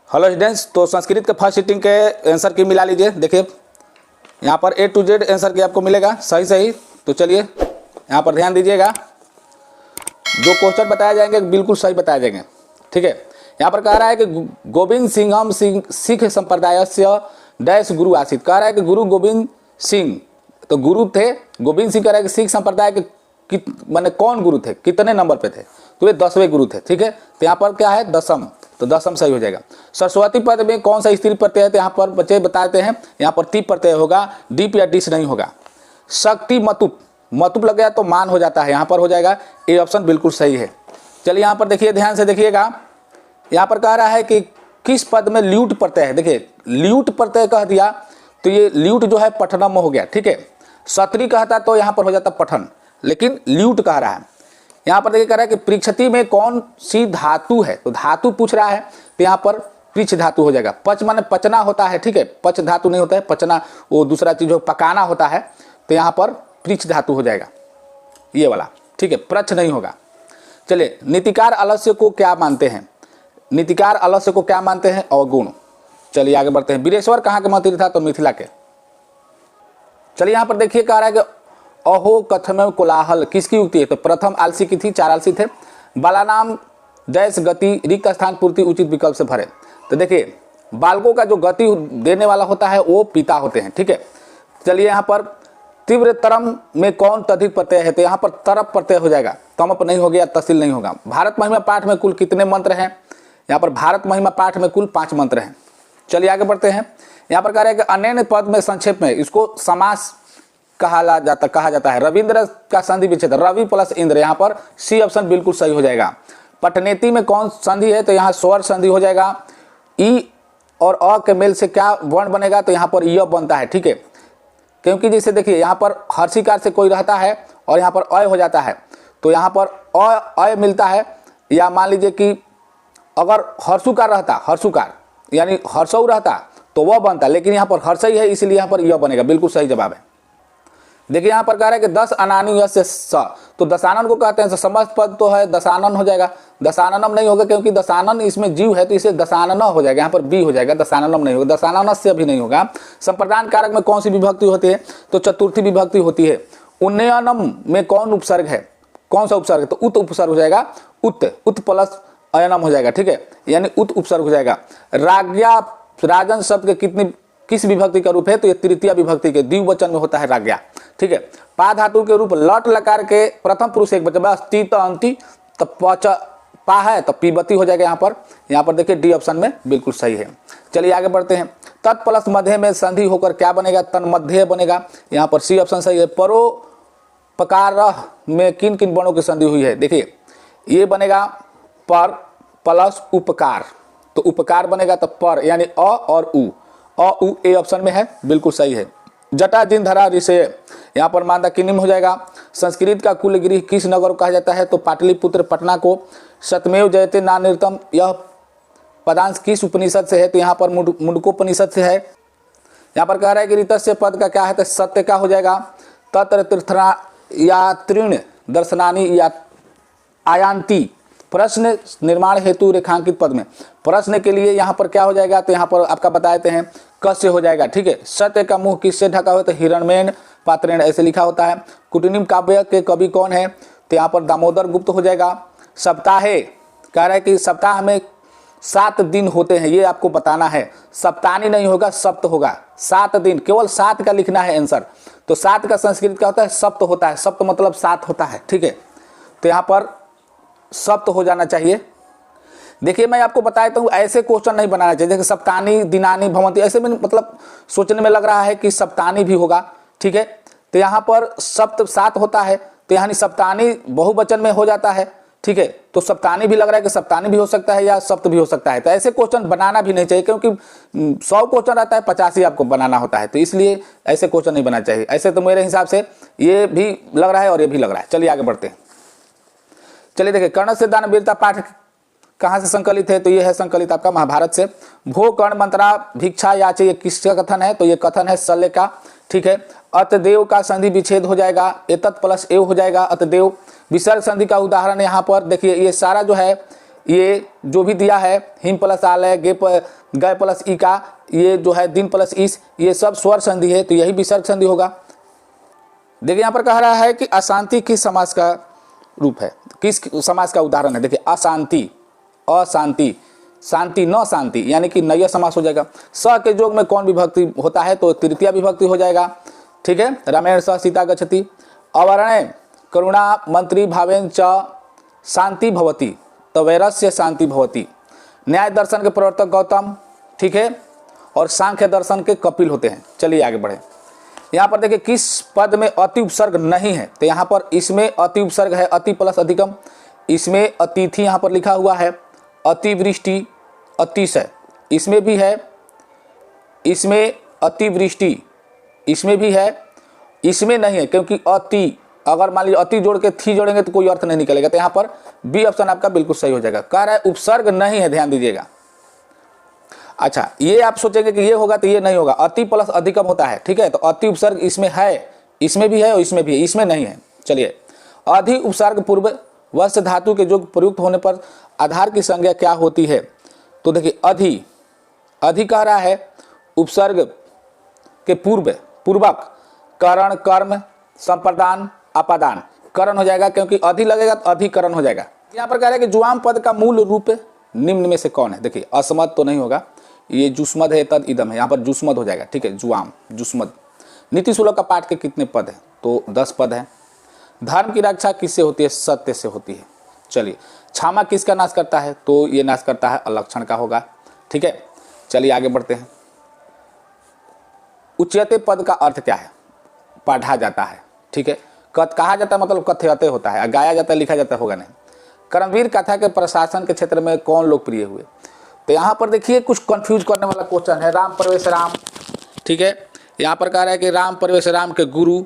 Hello students, तो संस्कृत के first seating के आंसर की मिला लीजिए। देखिए यहाँ पर A to Z आंसर की आपको मिलेगा सही सही। तो चलिए यहाँ पर ध्यान दीजिएगा, जो क्वेश्चन बताए जाएंगे बिल्कुल सही बताए जाएंगे। ठीक है, यहाँ पर कह रहा है कि गोविंद सिंघम सिख संप्रदाय से डैश गुरु आसित। कह रहा है कि गुरु गोविंद सिंह, तो गुरु थे गोविंद सिंह। कह रहा है कि सिख संप्रदाय के माने कौन गुरु थे, कितने नंबर पे थे, तो ये 10वें गुरु थे। ठीक है, तो यहाँ पर क्या है दसम, तो दसम सही हो जाएगा। सरस्वती पद में कौन सा स्त्री प्रत्यय है, तो यहाँ पर बच्चे बताते हैं यहाँ पर ती प्रत्यय होगा, डीप या डिस नहीं होगा। शक्ति मतुप, मतुप लग गया तो मान हो जाता है, यहाँ पर हो जाएगा ए ऑप्शन बिल्कुल सही है। चलिए यहाँ पर देखिए, ध्यान से देखिएगा, यहाँ पर कह रहा है कि किस पद में ल्यूट प्रत्यय है। देखिए ल्यूट प्रत्यय कह दिया तो ये ल्यूट जो है पठनम में हो गया। ठीक है, सत्री कहता तो यहाँ पर हो जाता पठन, लेकिन ल्यूट कह रहा है। यहाँ पर देखिए कह रहा है कि पृक्षति में कौन सी धातु है, तो धातु पूछ रहा है, तो यहाँ पर पृछ धातु हो जाएगा। पच माने पचना होता है। ठीक है, पच धातु नहीं होता है, पचना वो दूसरा चीज हो, पकाना होता है, तो यहाँ पर पृछ धातु हो जाएगा ये वाला। ठीक है, प्रच नहीं होगा। चलिए नीतिकार आलस्य को क्या मानते हैं, नीतिकार आलस्य को क्या मानते हैं, अवगुण। चलिए आगे बढ़ते हैं। वीरेश्वर कहाँ के मंत्री था, तो मिथिला के। चलिए यहाँ पर देखिए कह रहा है कि अहो कथम कोलाहल किसकी युक्ति है, तो प्रथम आलसी की थी, 4 आलसी थे। बालानाम डैश गति रिक्त स्थान पूर्ति उचित विकल्प से भरे। तो देखिए बालकों का जो गति देने वाला होता है वो पिता होते हैं। ठीक है, चलिए यहाँ पर तीव्र तरम में कौन तद्धित प्रत्यय है, तो यहाँ पर तरप प्रत्यय हो जाएगा, तमप नहीं हो गया, तहसील नहीं होगा। भारत महिमा पाठ में कुल कितने मंत्र हैं, यहाँ पर भारत महिमा पाठ में कुल 5 मंत्र हैं। चलिए आगे बढ़ते हैं। यहाँ पर कह रहे हैं कि अन्य पद में संक्षेप में इसको समास कहा जाता है। रविंद्र का संधि विच्छेद, रवि प्लस इंद्र, यहाँ पर सी ऑप्शन बिल्कुल सही हो जाएगा। पटनेती में कौन संधि है, तो यहाँ स्वर संधि हो जाएगा। ई और अ के मेल से क्या वर्ण बनेगा, तो यहाँ पर य बनता है। ठीक है, क्योंकि जैसे देखिए यहाँ पर हर्षिकार से कोई रहता है और यहाँ पर अय हो जाता है, तो यहाँ पर अय मिलता है। या मान लीजिए कि अगर हर्षुकार रहता, हर्षुकार यानी हर्षऊ रहता तो वह बनता, लेकिन यहाँ पर हर्षई है इसलिए यहाँ पर यह बनेगा, बिल्कुल सही जवाब है। देखिए यहाँ पर कह रहा है कि 10 अनानी यश स, तो दशानन को कहते हैं, समस्त पद तो है दशानन हो जाएगा। दशाननम नहीं होगा क्योंकि दशानन इसमें जीव है, तो इसे दशानन हो जाएगा, यहाँ पर बी हो जाएगा, दशाननम नहीं होगा, दशानन से भी नहीं होगा। संप्रदान कारक में कौन सी विभक्ति होती है, तो चतुर्थी विभक्ति होती है। उन्नयनम में कौन उपसर्ग है, कौन सा उपसर्ग है, तो उत उपसर्ग हो जाएगा, उत प्लस अयनम हो जाएगा। ठीक है, यानी उत उपसर्ग हो जाएगा। राज्ञा राजन शब्द के किस विभक्ति का रूप है, तो ये तृतीय विभक्ति के द्विवचन में होता है राज्ञा। ठीक है, पा धातु के रूप लट लकार के प्रथम पुरुष एक वचन, बस ती तो अंति, तो पच पा है तो पीबती हो जाएगा। यहाँ पर देखिए डी ऑप्शन में बिल्कुल सही है। चलिए आगे बढ़ते हैं। तत् प्लस मध्य में संधि होकर क्या बनेगा, तन्मध्य बनेगा, यहाँ पर सी ऑप्शन सही है। परोपकार में किन किन वर्णों की संधि हुई है, देखिए ये बनेगा पर प्लस उपकार, तो उपकार बनेगा तो पर यानी अ और उ, ए ऑप्शन में है, बिल्कुल सही है। जटा जिन धरा ऋषय, यहाँ पर मानदा किनिम हो जाएगा। संस्कृत का कुल गृह किस नगर को कहा जाता है, तो पाटलिपुत्र पटना को। सतमेव जयते ना नृतम, यह पदांश किस उपनिषद से है, तो यहाँ पर मुंडकोपनिषद से है। यहाँ पर कह रहा है कि ऋतस्य पद का क्या है, तो सत्य का हो जाएगा। तत्र तीर्थना या तृण दर्शनानी या आयांती, प्रश्न निर्माण हेतु रेखांकित पद में प्रश्न के लिए यहाँ पर क्या हो जाएगा, तो यहाँ पर आपका बताते हैं कस्य हो जाएगा। ठीक है, सत्य का मुंह किससे ढका हुआ, तो हिरणमेन पात्रेण ऐसे लिखा होता है। कुटिनिम काव्य के कवि कौन है, तो यहाँ पर दामोदर गुप्त हो जाएगा। सप्ताहे कह रहा है कि सप्ताह में 7 दिन होते हैं, ये आपको बताना है। सप्तानी नहीं होगा, सप्त होगा। 7 दिन, केवल 7 का लिखना है आंसर। तो 7 का संस्कृत का होता है सप्त होता है, सप्त मतलब 7 होता है। ठीक है, तो यहाँ पर सप्त हो जाना चाहिए। देखिए मैं आपको बताता हूँ ऐसे क्वेश्चन नहीं बनाना चाहिए, जैसे सप्तानी दिनानी भवंती, ऐसे में मतलब सोचने में लग रहा है कि सप्तानी भी होगा। ठीक है, तो यहाँ पर सप्त 7 होता है, तो यहाँ सप्तानी बहुवचन में हो जाता है। ठीक है, तो सप्तानी भी लग रहा है कि सप्तानी भी हो सकता है या सप्त भी हो सकता है, तो ऐसे क्वेश्चन बनाना भी नहीं चाहिए, क्योंकि 100 क्वेश्चन रहता है 50 ही आपको बनाना होता है, तो इसलिए ऐसे क्वेश्चन नहीं बनाना चाहिए। ऐसे तो मेरे हिसाब से ये भी लग रहा है और ये भी लग रहा है। चलिए आगे बढ़ते हैं। चलिए देखिए, कर्ण से दानवीरता पाठ कहाँ से संकलित है, तो ये है संकलित आपका महाभारत से। भो कर्ण मंत्रा भिक्षा याचे, ये किसका कथन है, तो ये कथन है शल्य का। ठीक है, अतदेव का संधि विच्छेद हो जाएगा, एतत् प्लस एव हो जाएगा, अतदेव। विसर्ग संधि का उदाहरण यहाँ पर देखिए, ये सारा जो है ये जो भी दिया है हिम प्लस आल है, गय प्लस ई का, ये जो है दिन प्लस इस, ये सब स्वर संधि है, तो यही विसर्ग संधि होगा। देखिए यहाँ पर कह रहा है कि अशांति किस समास का रूप है, किस समास का उदाहरण है। देखिए अशांति, अशांति, शांति न शांति, यानी कि नय समास हो जाएगा। स के योग में कौन विभक्ति होता है तो तृतीया विभक्ति हो जाएगा। ठीक है, रामेण स सीता गच्छति। अवर्णे करुणा मंत्री भावेन च शांति भवति तवैरस्य शांति भवति। न्याय दर्शन के प्रवर्तक गौतम, ठीक है, और सांख्य दर्शन के कपिल होते हैं। चलिए आगे बढ़े। यहाँ पर देखिए किस पद में अति उपसर्ग नहीं है, तो यहाँ पर इसमें अति उपसर्ग है, अति प्लस अधिकम। इसमें अतिथि यहाँ पर लिखा हुआ है, अतिवृष्टि, अतिशय इसमें भी है, इसमें अतिवृष्टि इसमें भी है, इसमें नहीं है, क्योंकि अति, अगर मान लीजिए अति जोड़ के थी जोड़ेंगे तो कोई अर्थ नहीं निकलेगा, तो यहाँ पर बी ऑप्शन आपका बिल्कुल सही हो जाएगा। कह रहा है उपसर्ग नहीं है, ध्यान दीजिएगा। अच्छा, ये आप सोचेंगे कि ये होगा तो ये नहीं होगा, अति प्लस अधिकम होता है। ठीक है, तो अति उपसर्ग इसमें है, इसमें भी है और इसमें भी है, इसमें नहीं है। चलिए, अधि उपसर्ग पूर्व वस्य धातु के जो प्रयुक्त होने पर आधार की संज्ञा क्या होती है, तो देखिए अधि, अधि कह रहा है उपसर्ग के पूर्व, पूर्वक करण, कर्म, संप्रदान, अपादान, करण हो जाएगा, क्योंकि अधि लगेगा तो अधिकरण हो जाएगा। यहाँ पर कह रहा है कि जुआम पद का मूल रूप निम्न में से कौन है। देखिए असमद तो नहीं होगा, ये जुस्मद है, तद इदम है, यहाँ पर जुस्मद हो जाएगा। ठीक है, जुआम, जुस्मद। नीति सुलभ का पाठ के कितने पद हैं, तो 10 पद हैं। धर्म की रक्षा किससे होती है, सत्य से होती है। चलिए, क्षमा किसका नाश करता है, तो ये नाश करता है अलक्षण का होगा। ठीक है, चलिए आगे बढ़ते हैं। उच्यते पद का अर्थ क्या है, पढ़ा जाता है। ठीक है, कहा जाता है मतलब कथ्यते होता है, गाया जाता है, लिखा जाता होगा नहीं। कर्मवीर कथा के प्रशासन के क्षेत्र में कौन लोकप्रिय हुए, तो यहाँ पर देखिए कुछ कंफ्यूज करने वाला क्वेश्चन है, राम प्रवेश राम। ठीक है, यहाँ पर कह रहा है कि राम प्रवेश राम के गुरु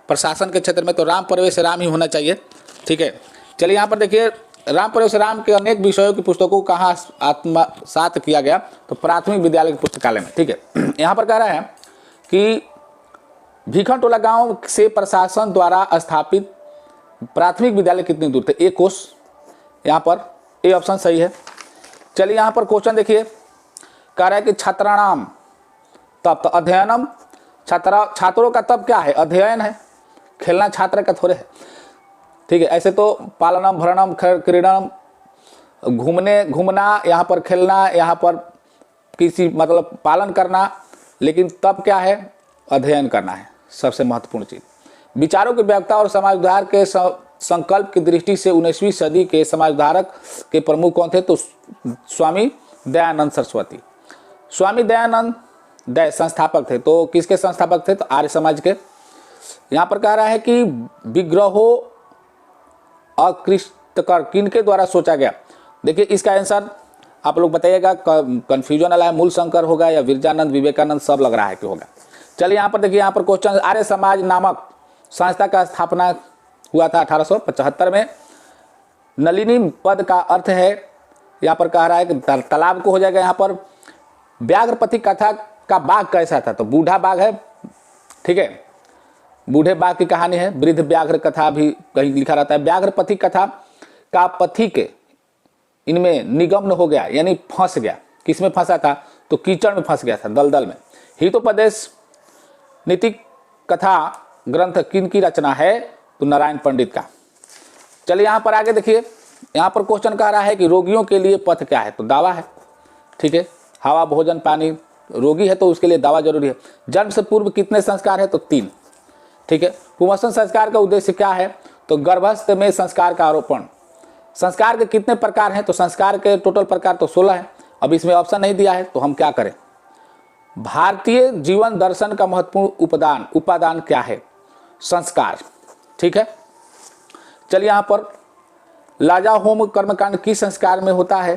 प्रशासन के क्षेत्र में, तो राम प्रवेश राम ही होना चाहिए। ठीक है, चलिए यहाँ पर देखिए राम प्रवेश राम के अनेक विषयों की पुस्तकों को कहाँ आत्मसात किया गया, तो प्राथमिक विद्यालय के पुस्तकालय में। ठीक है, यहाँ पर कह रहा है कि भीखन टोला गांव से प्रशासन द्वारा स्थापित प्राथमिक विद्यालय कितनी दूर थे, 1 कोस। यहाँ पर ए ऑप्शन सही है। चलिए यहाँ पर क्वेश्चन देखिए, कह रहा है कि छात्राणाम तब, तो अध्ययनम, छात्रों का तब क्या है, अध्ययन है, खेलना छात्र का थोड़े है। ठीक है, ऐसे तो पालनम, भरणम, क्रीडनम, घूमना, यहाँ पर खेलना, यहाँ पर किसी मतलब पालन करना, लेकिन तब क्या है, अध्ययन करना है, सबसे महत्वपूर्ण चीज। विचारों की व्यापकता और समाज उद्धार के संकल्प की दृष्टि से 19वीं सदी के समाज उद्धारक के प्रमुख कौन थे, तो स्वामी दयानंद सरस्वती। स्वामी दयानंद दया संस्थापक थे, तो किसके संस्थापक थे, तो आर्य समाज के। यहाँ पर कह रहा है कि विग्रहों अकृष्टकर किनके द्वारा सोचा गया। देखिए इसका आंसर आप लोग बताइएगा, कंफ्यूजन वाला है, मूल शंकर होगा या विरजानंद, विवेकानंद, सब लग रहा है कि होगा। चलिए यहाँ पर देखिए, यहाँ पर क्वेश्चन, आर्य समाज नामक संस्था का स्थापना हुआ था 1875 में। नलिनी पद का अर्थ है, यहाँ पर कह रहा है कि तालाब को हो जाएगा। यहाँ पर व्याघ्रपति कथा का बाघ कैसा था, तो बूढ़ा बाघ है। ठीक है, बूढ़े बाघ की कहानी है। वृद्ध व्याघ्र कथा भी कहीं लिखा रहता है। व्याघ्रपति कथा का पथिक इनमें निगम्न हो गया, यानी फंस गया। किसमें फंसा था, तो कीचड़ में फंस गया था, दलदल में। हितोपदेश नीति कथा ग्रंथ किन की रचना है, तो नारायण पंडित का। चलिए यहाँ पर आगे देखिए, यहाँ पर क्वेश्चन कह रहा है कि रोगियों के लिए पथ क्या है, तो दवा है। ठीक है, हवा, भोजन, पानी। रोगी है तो उसके लिए दवा जरूरी है। जन्म से पूर्व कितने संस्कार है, तो 3। ठीक है, पुंवसन संस्कार का उद्देश्य क्या है, तो गर्भस्थ में संस्कार का आरोपण। संस्कार के कितने प्रकार हैं, तो संस्कार के टोटल प्रकार तो 16 है। अब इसमें ऑप्शन नहीं दिया है, तो हम क्या करें। भारतीय जीवन दर्शन का महत्वपूर्ण उपादान क्या है, संस्कार। ठीक है, चलिए यहाँ पर लाजा होम कर्मकांड किस संस्कार में होता है,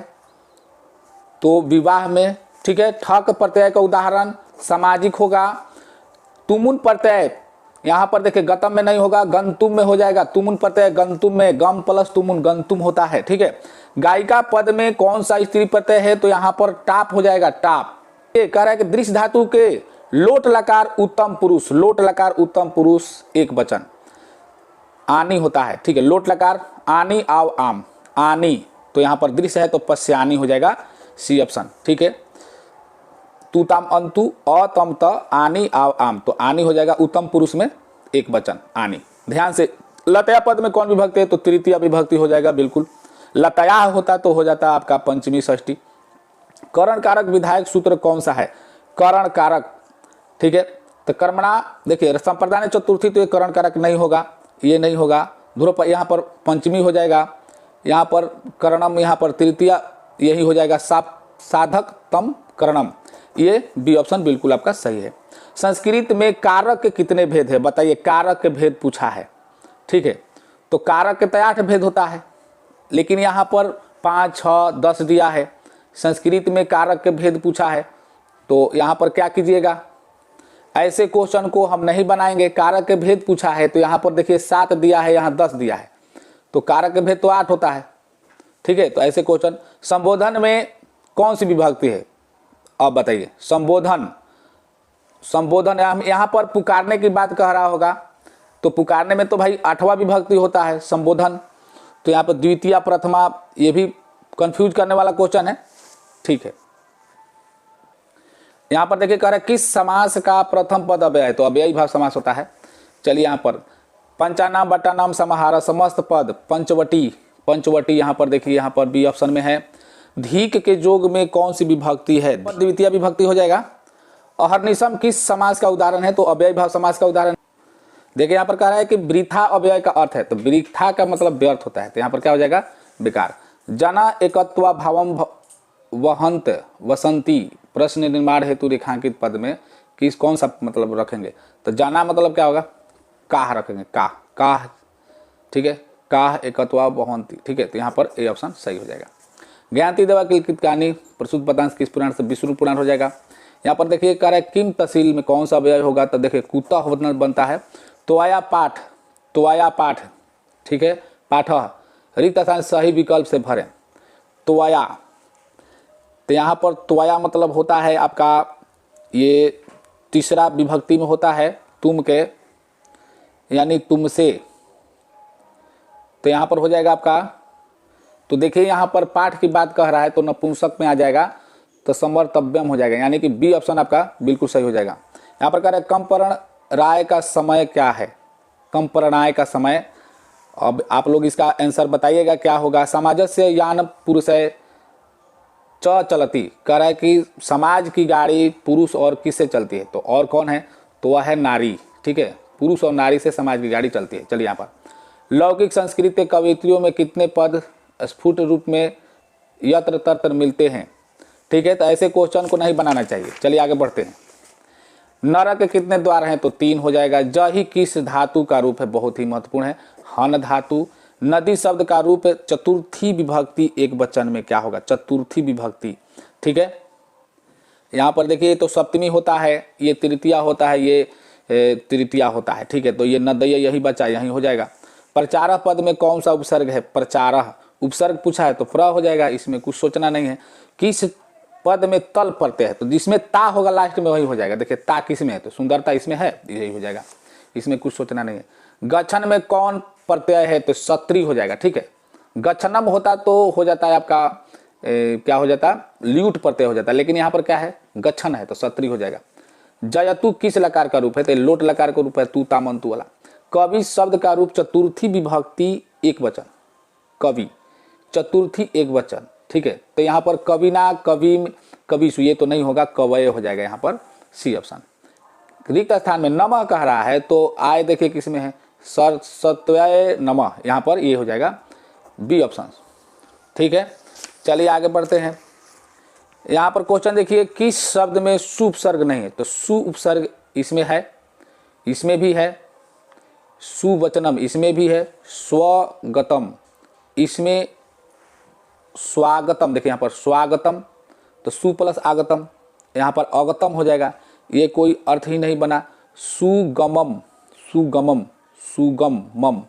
तो विवाह में। ठीक है, ठक प्रत्यय का उदाहरण सामाजिक होगा। तुमुन प्रत्यय यहाँ पर देखिए गतम में नहीं होगा, गंतुम में हो जाएगा। तुमुन प्रत्यय गंतुम में, गम प्लस तुमुन गंतुम होता है। ठीक है, गायिका पद में कौन सा स्त्री प्रत्यय है, तो यहाँ पर टाप हो जाएगा, टाप। ये कह रहा है कि दृश्य धातु के लोट लकार उत्तम पुरुष, लोट लकार उत्तम पुरुष एक वचन आनी होता है। ठीक है, लोट लकार आनी आव आम, आनी तो यहाँ पर दृश्य है तो पश्यानी हो जाएगा सी ऑप्शन। ठीक है, तू ताम अंतु अतम त आनी आव आम, तो आनी हो जाएगा उत्तम पुरुष में एक वचन आनी। ध्यान से, लतया पद में कौन विभक्ति है, तो तृतीय विभक्ति हो जाएगा बिल्कुल। लतया होता तो हो जाता आपका पंचमी षष्ठी। करण कारक विधायक सूत्र कौन सा है, करण कारक। ठीक है, तो कर्मणा देखिए संप्रदान चतुर्थी, तो ये करण कारक नहीं होगा, ये नहीं होगा। ध्रुव यहाँ पर पंचमी हो जाएगा, यहाँ पर करणम, यहाँ पर तृतीय, यही हो जाएगा साधक तम करणम। ये बी ऑप्शन बिल्कुल आपका सही है। संस्कृत में कारक के कितने भेद है, बताइए, कारक के भेद पूछा है। ठीक है, तो कारक के 8 भेद होता है, लेकिन यहाँ पर 5, 6, 10 दिया है। संस्कृत में कारक के भेद पूछा है, तो यहाँ पर क्या कीजिएगा, ऐसे क्वेश्चन को हम नहीं बनाएंगे। कारक के भेद पूछा है तो यहाँ पर देखिए 7 दिया है, यहाँ 10 दिया है, तो कारक के भेद तो 8 होता है। ठीक है, तो ऐसे क्वेश्चन। संबोधन में कौन सी विभक्ति है, अब बताइए। संबोधन, संबोधन यहाँ पर पुकारने की बात कह रहा होगा, तो पुकारने में तो भाई 8वां विभक्ति होता है संबोधन, तो यहाँ पर द्वितीय प्रथमा, ये भी कंफ्यूज करने वाला क्वेश्चन है। ठीक है, यहाँ पर देखिए कह रहा है किस समास का प्रथम पद अव्यय है, तो अव्ययी भाव समास होता है। चलिए यहाँ पर पंचानाम बटानाम समाहार समस्त पद पंचवटी, पंचवटी यहाँ पर देखिए, यहाँ पर बी ऑप्शन में है। धीक के जोग में कौन सी विभक्ति है, द्वितीय विभक्ति हो जाएगा। अहर्निशम किस समास का उदाहरण है, तो अव्ययी भाव समास का उदाहरण। देखिए यहाँ पर कह रहा है कि वृथा अव्यय का अर्थ है, तो वृथा का मतलब व्यर्थ होता है, तो यहाँ पर क्या हो जाएगा, बेकार। जना एकत्वा भावम वहंत वसंती प्रश्न निर्माण हेतु रेखांकित पद में किस कौन सा मतलब रखेंगे, तो जाना मतलब क्या होगा, काह रखेंगे, काह काह। ठीक है, काह एकत्वा वहंती। ठीक है, तो यहाँ पर ए ऑप्शन सही हो जाएगा। ज्ञानती देवा की लिखित कहानी प्रसूत पदांश किस पुराण से, विष्णु पुराण हो जाएगा। यहाँ पर देखिए कह रहा है किम तहसील में कौन सा अव्यय होगा, तो देखिए कुत्ता बनता है। तोया पाठ, तोया पाठ। ठीक है, पाठ रिक्त स्थान सही विकल्प से भरें। तोया, तो यहाँ पर तोया मतलब होता है आपका, ये तीसरा विभक्ति में होता है, तुम के यानी तुमसे, तो यहाँ पर हो जाएगा आपका। तो देखिए यहाँ पर पाठ की बात कह रहा है तो नपुंसक में आ जाएगा, तो समर्तव्यम हो जाएगा, यानी कि बी ऑप्शन आपका बिल्कुल सही हो जाएगा। यहाँ पर कह रहे हैं कंपर्ण राय का समय क्या है, कंपरणाय का समय। अब आप लोग इसका आंसर बताइएगा क्या होगा। समाजस्य यान पुरुषय च चलती, कह रहा है कि समाज की गाड़ी पुरुष और किससे चलती है, तो और कौन है, तो वह है नारी। ठीक है, पुरुष और नारी से समाज की गाड़ी चलती है। चलिए यहाँ पर लौकिक संस्कृत के कवित्रियों में कितने पद स्फुट रूप में यत्र तत्र मिलते हैं। ठीक है, तो ऐसे क्वेश्चन को नहीं बनाना चाहिए। चलिए आगे बढ़ते हैं। नरक के कितने द्वार हैं, तो 3 हो जाएगा। ज ही किस धातु का रूप है, बहुत ही महत्वपूर्ण है, हन धातु। नदी शब्द का रूप चतुर्थी विभक्ति एक वचन में क्या होगा, चतुर्थी विभक्ति। ठीक है, यहाँ पर देखिए तो सप्तमी होता है, ये तृतीया होता है, ये तृतीया होता है। ठीक है, तो ये नदय यही बचा, यही हो जाएगा। प्रचारह पद में कौन सा उपसर्ग है, प्रचारह उपसर्ग पूछा है तो प्र हो जाएगा, इसमें कुछ सोचना नहीं है। किस पद में तल प्रत्यय है, तो जिसमें ता होगा लास्ट में वही हो जाएगा। देखिए ता किस में है, तो सुंदरता इसमें है, यही हो जाएगा, इसमें कुछ सोचना नहीं है। गच्छन में कौन प्रत्यय है, तो सत्री हो जाएगा। ठीक है, गच्छनम होता तो हो जाता है आपका क्या हो जाता, ल्यूट प्रत्यय हो जाता है, लेकिन यहाँ पर क्या है, गच्छन है तो सत्री हो जाएगा। जयतु किस लकार का रूप है, तो लोट लकार का रूप है, तू तामंतु वाला। कवि शब्द का रूप चतुर्थी विभक्ति एक वचन, कवि चतुर्थी एक वचन। ठीक है, तो यहाँ पर कविना कविम कविसु ये तो नहीं होगा, कवय हो जाएगा यहाँ पर सी ऑप्शन। रिक्त स्थान में नमः कह रहा है तो आय देखिए किस में है, सरस्वत्य नमः, यहाँ पर ये हो जाएगा बी ऑप्शन। ठीक है, चलिए आगे बढ़ते हैं। यहाँ पर क्वेश्चन देखिए किस शब्द में सु उपसर्ग नहीं है, तो सु उपसर्ग इसमें है, इसमें भी है, सुवचनम इसमें भी है, स्वगतम इसमें, स्वागतम देखिए यहाँ पर स्वागतम, तो सु प्लस आगतम, यहाँ पर अगतम हो जाएगा, ये कोई अर्थ ही नहीं बना। सुगमम सुगमम सुगमम,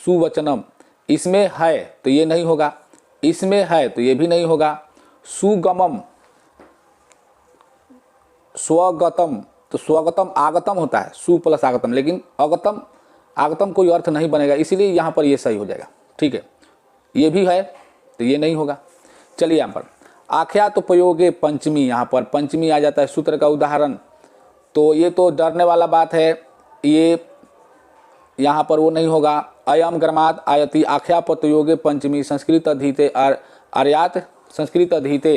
सुवचनम इसमें है तो ये नहीं होगा, इसमें है तो ये भी नहीं होगा। सुगमम स्वगतम, तो स्वगतम आगतम होता है, सु प्लस आगतम, लेकिन अगतम आगतम कोई अर्थ नहीं बनेगा, इसीलिए यहाँ पर ये सही हो जाएगा। ठीक है, ये भी है तो तो ये नहीं होगा। चलिए यहाँ पर आख्यात उपयोगे पंचमी, यहाँ पर पंचमी आ जाता है सूत्र का उदाहरण, तो ये तो डरने वाला बात है, ये यहाँ पर वो नहीं होगा। अयम ग्रमाद आयति आख्यापत योगे पंचमी संस्कृत अधीते आर्यात संस्कृत अधीते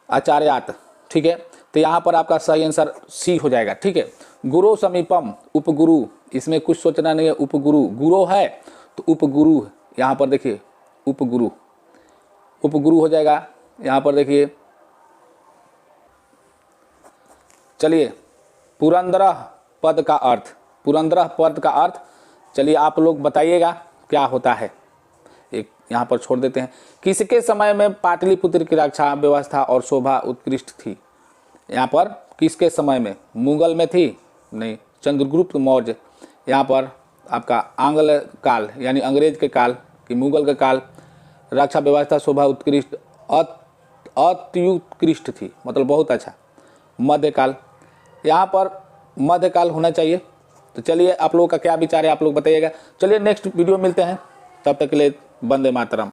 आचार्यात, ठीक है। तो यहाँ पर आपका सही आंसर सी हो जाएगा, ठीक है। गुरु समीपम उपगुरु, इसमें कुछ सोचना नहीं है, उपगुरु गुरु है तो उपगुरु, यहाँ पर देखिए उपगुरु, उपगुरु हो जाएगा। यहाँ पर देखिए चलिए पुरंदर पद का अर्थ, पुरंदर पद का अर्थ चलिए आप लोग बताइएगा क्या होता है, एक यहाँ पर छोड़ देते हैं। किसके समय में पाटलिपुत्र की रक्षा व्यवस्था और शोभा उत्कृष्ट थी, यहाँ पर किसके समय में, मुगल में थी नहीं, चंद्रगुप्त मौर्य। यहाँ पर आपका आंग्ल काल यानी अंग्रेज के काल कि मुगल के काल, रक्षा व्यवस्था शोभा उत्कृष्ट अत्युत्कृष्ट थी, मतलब बहुत अच्छा। मध्यकाल, यहाँ पर मध्यकाल होना चाहिए। तो चलिए आप लोगों का क्या विचार है आप लोग बताइएगा। चलिए नेक्स्ट वीडियो मिलते हैं, तब तक के लिए वंदे मातरम।